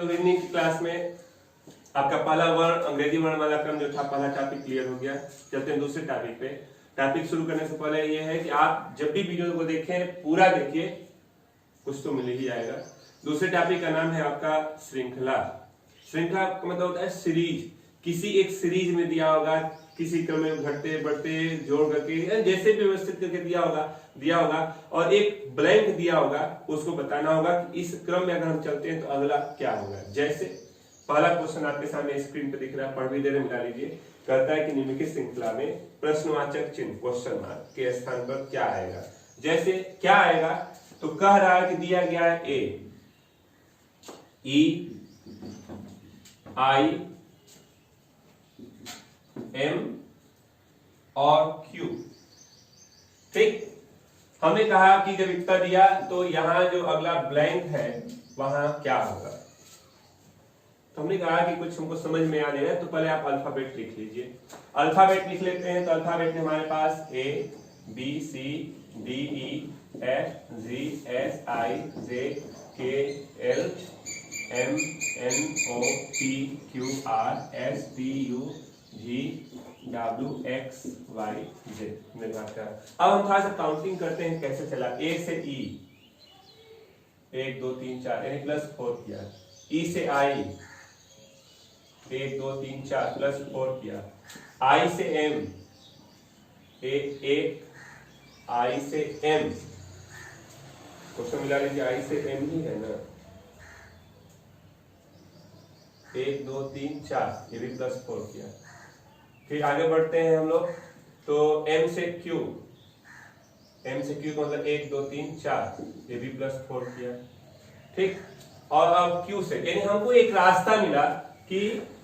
Evening की class में आपका पहला वर्ण अंग्रेजी वर्णमाला क्रम जो था पहला टॉपिक क्लियर हो गया। चलते हैं दूसरे टॉपिक पे। टॉपिक शुरू करने से पहले ये है कि आप जब भी वीडियो को देखें पूरा देखिए, कुछ तो मिल ही जाएगा। दूसरे टॉपिक का नाम है आपका श्रृंखला। श्रृंखला का मतलब होता है सीरीज। किसी एक सीरीज में दिया होगा, किसी क्रम में घटते बढ़ते जोड़ करके जैसे भी व्यवस्थित करके दिया होगा और एक ब्लैंक दिया होगा, उसको बताना होगा कि इस क्रम में अगर हम चलते हैं तो अगला क्या होगा। जैसे पहला क्वेश्चन आपके सामने स्क्रीन पे दिख रहा है, पढ़ भी दे रहे, मिला लीजिए। कहता है कि निम्नलिखित श्रृंखला में प्रश्नवाचक चिन्ह क्वेश्चन मार्क के स्थान पर क्या आएगा। जैसे क्या आएगा तो कह रहा है कि दिया गया है ए, ई, आई, एम और क्यू। ठीक, हमने कहा कि जब इतना दिया तो यहां जो अगला ब्लैंक है वहां क्या होगा। तो हमने कहा कि कुछ हमको समझ में आ रहा है तो पहले आप अल्फाबेट लिख लीजिए। अल्फाबेट लिख लेते हैं तो अल्फाबेट में हमारे पास A, B, C, D, E, F, G, H, I, J, K, L, M, N, O, P, Q, R, S, T, U, G, W, X, Y, Z. अब हम थोड़ा सा काउंटिंग करते हैं कैसे चला। ए से ई 1 2 3 4 यानी +4 किया। ई से आई 1 2 3 4 +4 किया। आई से एम 1 आई से एम, क्वेश्चन मिला लीजिए, आई से एम ही है ना। 1 2 3 4 ये भी +4 किया। फिर आगे बढ़ते हैं हम लोग तो M से Q का मतलब 1 2 3 4 ये भी +4 किया। ठीक, और अब Q से, यानी हमको एक रास्ता मिला कि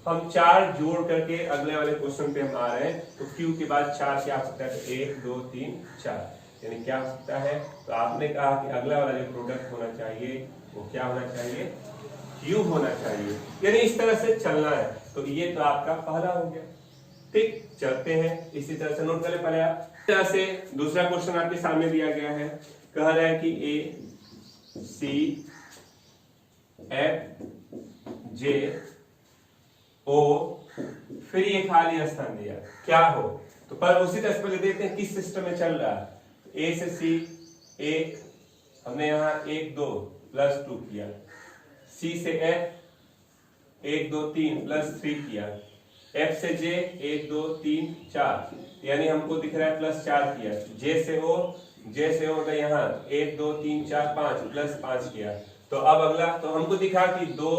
हम 4 जोड़ करके अगले वाले क्वेश्चन पे हम आ रहे हैं। तो Q के बाद 4 क्या हो सकता है, 1 2 3 4 यानी क्या हो सकता है। तो आपने कहा कि अगला वाला जो प्रोडक्ट होना चाहिए वो क्या होना चाहिए, Q होना चाहिए। यानी इस तरह से चलना है। तो ये तो आपका पहला हो गया। ठीक, चलते हैं इसी तरह से, नोट कर ले पहले आप। इस तरह से दूसरा क्वेश्चन आपके सामने दिया गया है। कह रहा है कि ए, सी, एफ, जे, ओ, फिर ये खाली स्थान दिया, क्या हो। तो पर उसी तरह से देखते हैं किस सिस्टम में चल रहा है। तो ए से सी 1, हमने यहाँ 1 2 +2 किया। सी से एफ 1 2 3 +3 किया। F से J 1 2 3 4 यानी हमको दिख रहा है +4 किया। J से O का यहाँ 1 2 3 4 5 +5 किया। तो अब अगला तो हमको दिखा कि 2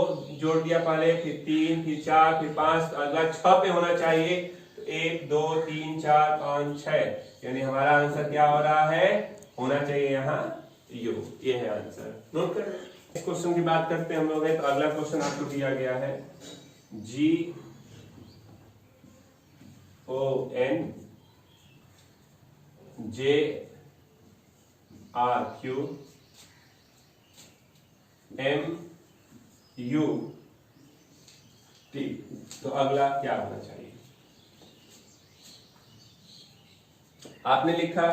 जोड़ दिया पहले, फिर 3, फिर 4, फिर 5, तो अगला 6 पे होना चाहिए। तो 1 2 3 4 5 6 यानी हमारा आंसर क्या हो रहा है, होना चाहिए यहाँ यो। ये है आंसर, नोट कर। इस क्वेश्चन की बात करते हैं हम लोग। तो अगला क्वेश्चन आपको दिया गया है G O N J R Q M U T। तो अगला क्या होना चाहिए। आपने लिखा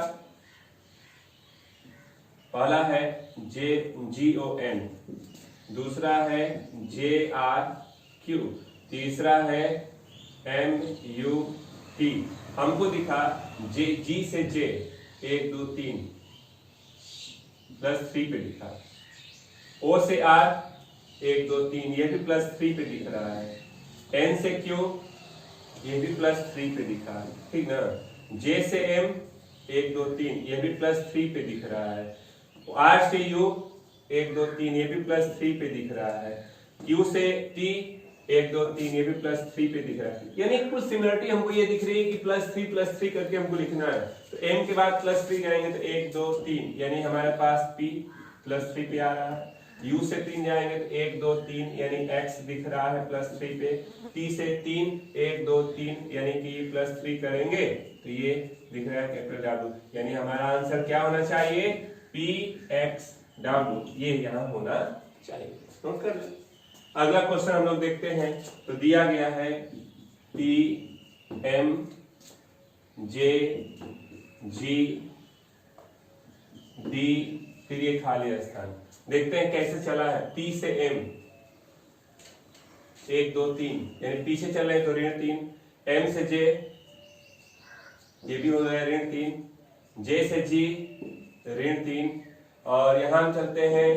पहला है G O N, दूसरा है J R Q, तीसरा है M U T। हमको दिखा G से J 1 2 3 +3 पे दिखा। O से R 1 2 3 ये भी +3 पे दिख रहा है। N से Q ये भी +3 पे दिखा, ठीक ना। J से M 1 2 3 ये भी +3 पे दिख रहा है। R से U 1 2 3 ये भी +3 पे दिख रहा है। Q से T 1 2 3 ये भी +3 पे दिख रहा है। यानी कुछ सिमिलरिटी हमको ये दिख रही है कि +3 करके हमको लिखना है। तो M के बाद +3 जाएंगे तो 1 2 3 यानी हमारे पास P +3 पे आ रहा है। U से 3 जाएंगे तो 1 2 3 यानी X दिख रहा है +3 पे। T से 3 1 2 3 यानी कि +3 करेंगे तो ये दिख रहा है कैपिटल W, यानी हमारा आंसर क्या होना चाहिए, P X W, ये यहाँ होना चाहिए। नोट कर लें। अगला क्वेश्चन हम लोग देखते हैं। तो दिया गया है P M J G D, फिर ये खाली स्थान। देखते हैं कैसे चला है। P से M 1 2 3 यानी पीछे चल रहे हैं तो ऋण 3, M से J ये भी हो गया ऋण 3, J से G ऋण 3, और यहाँ हम चलते हैं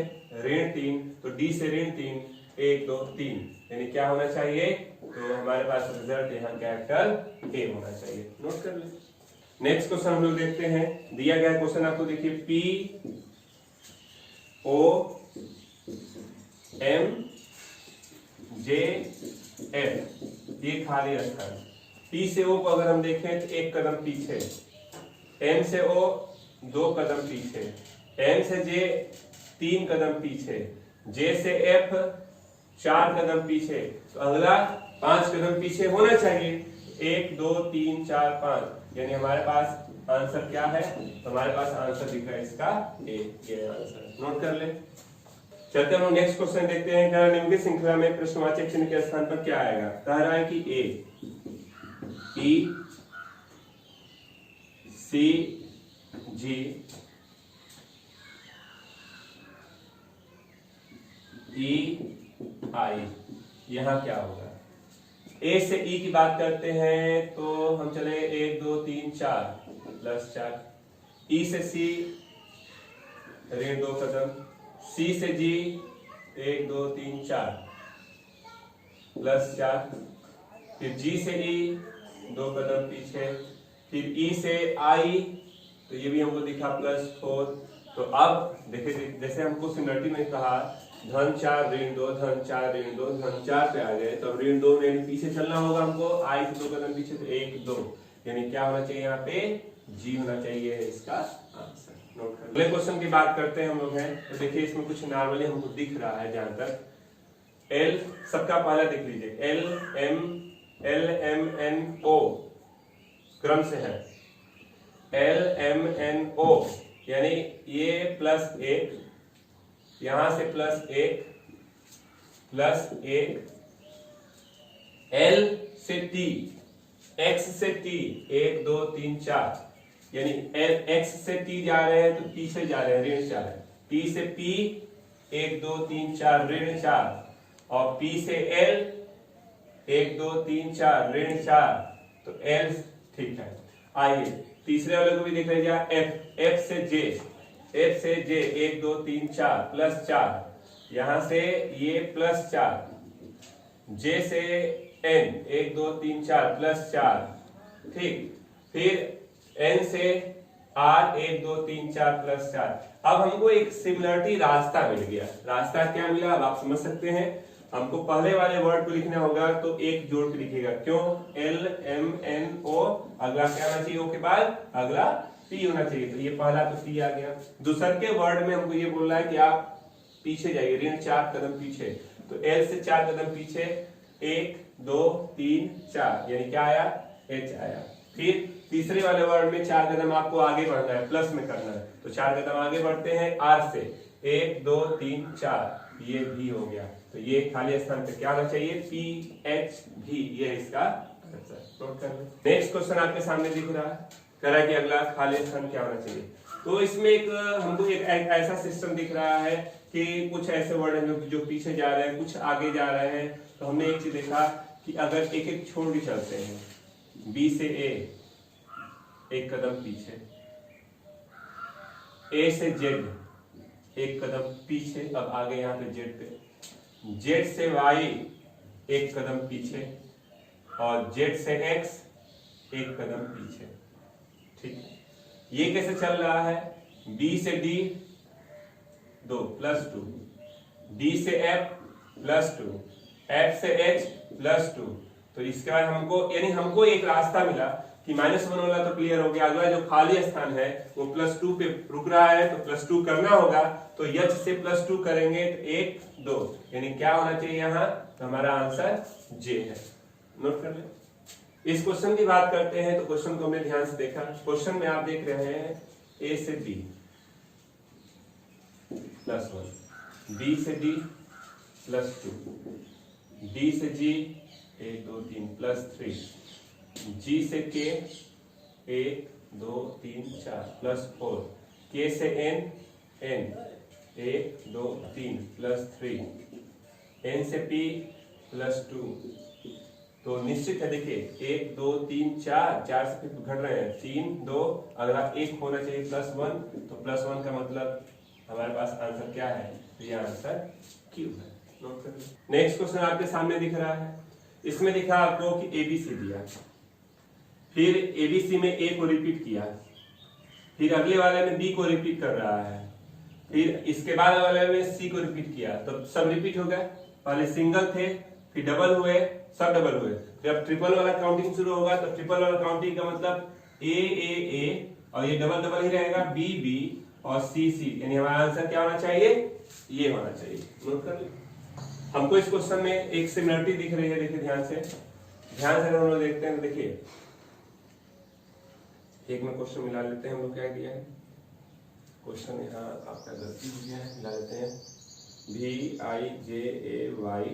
ऋण 3 तो D से ऋण 3, 1 2 3 यानी क्या होना चाहिए, तो हमारे पास रिजल्ट यहाँ कैपिटल A होना चाहिए। नोट कर ले। नेक्स्ट क्वेश्चन हम लोग देखते हैं। दिया गया क्वेश्चन आपको देखिए, P O M J F ये खाली स्थान। P से O को अगर हम देखें तो एक कदम पीछे, M से O 2 कदम पीछे, M से J 3 कदम पीछे, J से F 4 कदम पीछे, तो अगला 5 कदम पीछे होना चाहिए। 1 2 3 4 5 यानी हमारे पास आंसर क्या है, हमारे पास आंसर दिख रहा है इसका ए, ये आंसर नोट कर ले। चलते हम नेक्स्ट क्वेश्चन देखते हैं। क्या निम्नलिखित श्रृंखला में प्रश्नवाचक चिन्ह के स्थान पर क्या आएगा। कह रहा है कि ए ई सी जी ई आई, यहां क्या होगा। ए से ई की बात करते हैं तो हम चले 1 2 3 4 प्लस 4, ई से सी ऋण 2 कदम, सी से जी 1 2 3 4 प्लस 4, फिर जी से ई 2 कदम पीछे, फिर ई से आई तो ये भी हमको दिखा प्लस 4। तो अब देखिए जैसे हमको सिमिलरिटी में कहा धन 4 ऋण 2 धन 4 ऋण 2 धन 4 पे आ गए, तो अब ऋण 2 में पीछे चलना होगा हमको, आई से 2 कदम पीछे तो 1 2 यानी क्या होना चाहिए यहाँ पे जी होना चाहिए इसका आंसर। नोट कर अगले क्वेश्चन की बात करते हैं हम लोग हैं। तो देखिए इसमें कुछ नॉर्मली हमको दिख रहा है, जहां तक एल सबका पहला देख लीजिए, एल एम एन ओ क्रम से है, एल एम एन ओ यानी ये प्लस 1 यहां से प्लस 1 प्लस 1, एल से टी, एक्स से टी 1 2 3 4 यानी एक्स से टी जा रहे हैं तो पीछे जा रहे हैं ऋण 4, टी से पी 1 2 3 4 ऋण 4, और पी से एल 1 2 3 4 ऋण 4, तो एल ठीक है। आइए तीसरे वाले को भी देख लीजिए, एफ से जे, एफ से जे 1 2 3 4 प्लस 4, यहां से ये प्लस 4, जे से एन 1 2 3 4 प्लस 4 ठीक, फिर एन से आर 1 2 3 4 प्लस 4। अब हमको एक सिमिलरिटी रास्ता मिल गया। रास्ता क्या मिला अब आप समझ सकते हैं। हमको पहले वाले वर्ड को लिखना होगा तो एक जोड़ के लिखेगा, क्यों, एल एम एन ओ, अगला क्या होना चाहिए, ओ के बाद अगला पी होना चाहिए, तो ये पहला तो पी आ गया। दूसरे के वर्ड में हमको ये बोल रहा है कि आप पीछे जाइए, ऋण 4 कदम पीछे, तो एल से 4 कदम पीछे 1 2 3 4 यानी क्या आया, एच आया। फिर तीसरे वाले वर्ड में 4 कदम आपको आगे बढ़ना है, प्लस में करना है, तो 4 कदम आगे बढ़ते हैं आर से, 1 2 3 4 ये भी हो गया, तो ये खाली स्थान पे क्या होना चाहिए, पी एच भी, ये इसका आंसर। नोट कर ले। नेक्स्ट क्वेश्चन आपके सामने दिख रहा है, कह रहा है कि अगला खाली स्थान क्या होना चाहिए। तो इसमें एक हमको एक ऐसा सिस्टम दिख रहा है कि कुछ ऐसे वर्ड हैं जो पीछे जा रहे हैं, कुछ आगे जा रहे हैं। तो हमने एक चीज देखा कि अगर एक एक छोड़ के चलते हैं, बी से ए 1 कदम पीछे, ए से जेड 1 कदम पीछे, अब आगे यहाँ पे जेड पे, जेड से वाई 1 कदम पीछे, और जेड से एक्स 1 कदम पीछे, ठीक। ये कैसे चल रहा है, बी से डी 2 प्लस 2, डी से एफ प्लस 2, एफ से एच प्लस 2, तो इसके बाद हमको यानी हमको एक रास्ता मिला कि -1 वाला तो क्लियर हो गया, अगला जो खाली स्थान है वो +2 पे रुक रहा है, तो +2 करना होगा, तो यच से +2 करेंगे तो 1 2 यानी क्या होना चाहिए यहाँ, तो हमारा आंसर जे है। नोट कर ले। इस क्वेश्चन की बात करते हैं, तो क्वेश्चन को हमने ध्यान से देखा। क्वेश्चन में आप देख रहे हैं ए से बी +1, बी से डी +2, डी से जी 1 2 3 +3, जी से के 1 2 3 4 +4, के से एन 1 2 3 +3, एन से पी +2। तो निश्चित है, देखिए 1 2 3 4, 4 से फिर घट रहे हैं 3 2, अगला 1 होना चाहिए +1, तो +1 का मतलब हमारे पास आंसर क्या है, तो ये आंसर Q है। नोट कर लो। नेक्स्ट क्वेश्चन आपके सामने दिख रहा है, इसमें दिखा आपको कि ABC दिया, फिर ABC में A को रिपीट किया, फिर अगले वाले में B को रिपीट कर रहा है, फिर इसके बाद वाले में C को रिपीट किया, तो सब रिपीट हो गए। पहले सिंगल थे, फिर डबल हुए, सब डबल हुए। जब ट्रिपल वाला काउंटिंग शुरू होगा तो ट्रिपल वाला काउंटिंग का मतलब A और ये डबल डबल ही रहेगा, B और C, यानी हमारा आंसर क्या होना चाहिए, ये होना चाहिए। नोट कर लो। हमको इस क्वेश्चन में एक सिमिलरिटी दिख रही है, देखिए ध्यान से अगर हम लोग देखते हैं तो देखिए, एक में क्वेश्चन मिला लेते हैं हम लोग, क्या दिया है क्वेश्चन, यहाँ आपका गलती हो गया है, मिला लेते हैं VIJAY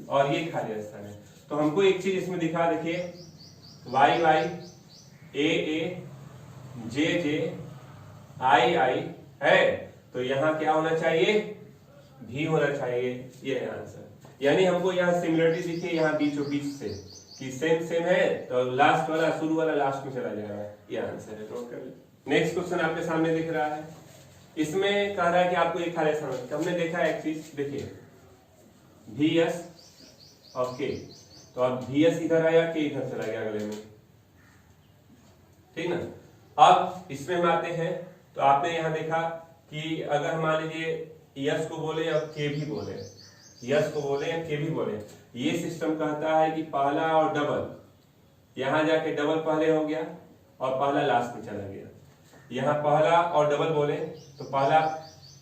और ये खाली स्थान है। तो हमको एक चीज इसमें दिखा, देखिए YYAAJJII है, तो यहाँ क्या होना चाहिए, भी होना चाहिए, ये है आंसर। यानी हमको यहाँ सिमिलरिटी दिखी यहाँ बीचों बीच से कि सेम है, तो लास्ट वाला शुरू वाला लास्ट में चला जाएगा, ये आंसर है। नोट कर लो। नेक्स्ट क्वेश्चन आपके सामने दिख रहा है, इसमें कह रहा है कि आपको एक खाली स्थान, हमने देखा एक चीज, देखिए VS और K, तो अब VS इधर आया, K इधर चला गया अगले में, ठीक ना। अब इसमें हम आते हैं, तो आपने यहाँ देखा कि अगर हम मान लीजिए यस को बोले या के भी बोले, यस को बोले या के भी बोले, ये सिस्टम कहता है कि पहला और डबल, यहाँ जाके डबल पहले हो गया और पहला लास्ट में चला गया। यहाँ पहला और डबल बोले तो पहला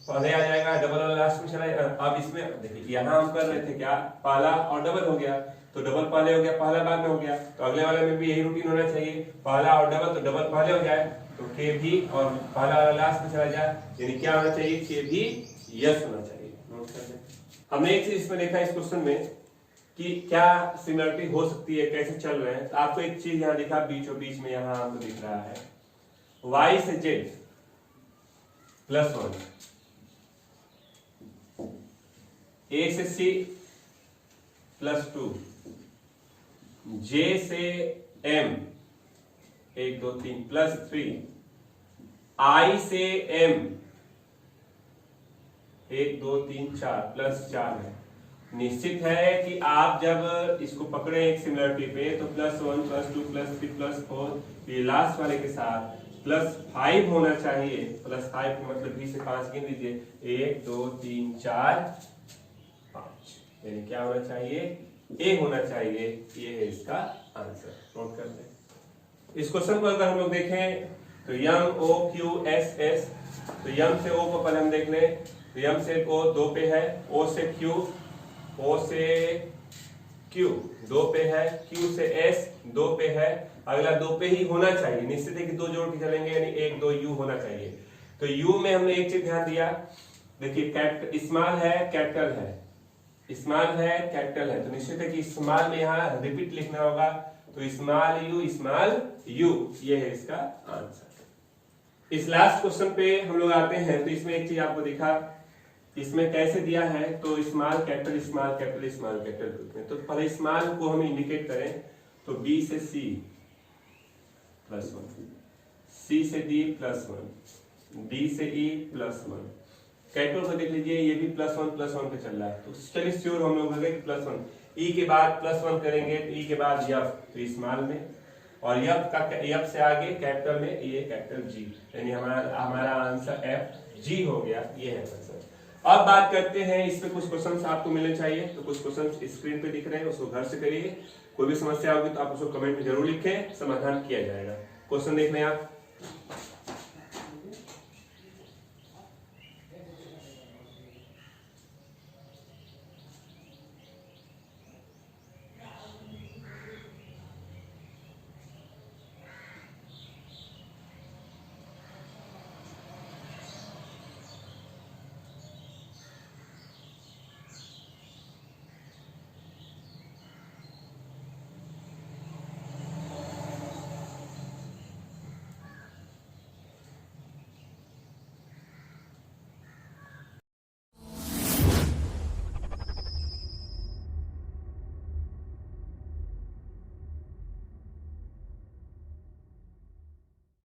पहले आ जाएगा, डबल और लास्ट में चला जाएगा। अब इसमें देखिए यहाँ हम कर रहे थे क्या, पहला और डबल हो गया, तो डबल पहले हो गया, पहला बाद में हो गया, तो अगले वाले में भी यही रूटीन होना चाहिए, पहला और डबल, तो डबल पहले हो जाए तो के भी और पहला वाला लास्ट में चला जाए, यानी क्या होना चाहिए, के भी यस होना चाहिए। नोट कर लें। हमने एक चीज इसमें देखा इस क्वेश्चन में कि क्या सिमिलरिटी हो सकती है, कैसे चल रहे हैं, तो आपको एक चीज यहाँ दिखा बीचों बीच में, यहाँ आपको दिख रहा है Y से Z +1, A से C +2, J से M 1 2 3 +3, I से M 1 2 3 4 +4 है। निश्चित है कि आप जब इसको पकड़े एक सिमिलरिटी पे तो +1 +2 +3 +4, ये लास्ट वाले के साथ +5 होना चाहिए। +5 मतलब 20 से 5 गिन लीजिए, 1 2 3 4 5, यानी क्या होना चाहिए, ए होना चाहिए, ये है इसका आंसर। नोट कर लें। इस क्वेश्चन को अगर हम लोग देखें तो MOQSS, तो M से O को पहले हम देख लें, तो M से O 2 पे है, O से Q 2 पे है, Q से S 2 पे है, अगला 2 पे ही होना चाहिए। निश्चित है कि 2 जोड़ के चलेंगे, यानी 1 2 U होना चाहिए। तो U में हमने एक चीज ध्यान दिया, देखिए स्मॉल है कैपिटल है, स्मॉल है कैपिटल है, तो निश्चित है कि स्मॉल में यहाँ रिपीट लिखना होगा, तो स्मॉल यू, ये है इसका आंसर। इस लास्ट क्वेश्चन पे हम लोग आते हैं, तो इसमें एक चीज आपको दिखा, इसमें कैसे दिया है, तो small capital small capital small capital रूप में। तो पहले स्मॉल को हम इंडिकेट करें तो B से C +1, C से D +1, D से E +1, कैपिटल को देख लीजिए, ये भी +1 पे चल रहा है, तो चलिए श्योर हम लोग कि +1, E के बाद +1 करेंगे तो E के बाद F, तो स्मॉल में, और F से आगे कैपिटल में, ये कैपिटल G, यानी हमारा आंसर FG हो गया, ये है आंसर। अब बात करते हैं, इस पे कुछ क्वेश्चंस आपको मिलने चाहिए, तो कुछ क्वेश्चंस स्क्रीन पे दिख रहे हैं, उसको घर से करिए। कोई भी समस्या होगी तो आप उसको कमेंट में जरूर लिखें, समाधान किया जाएगा। क्वेश्चन देख लें आप।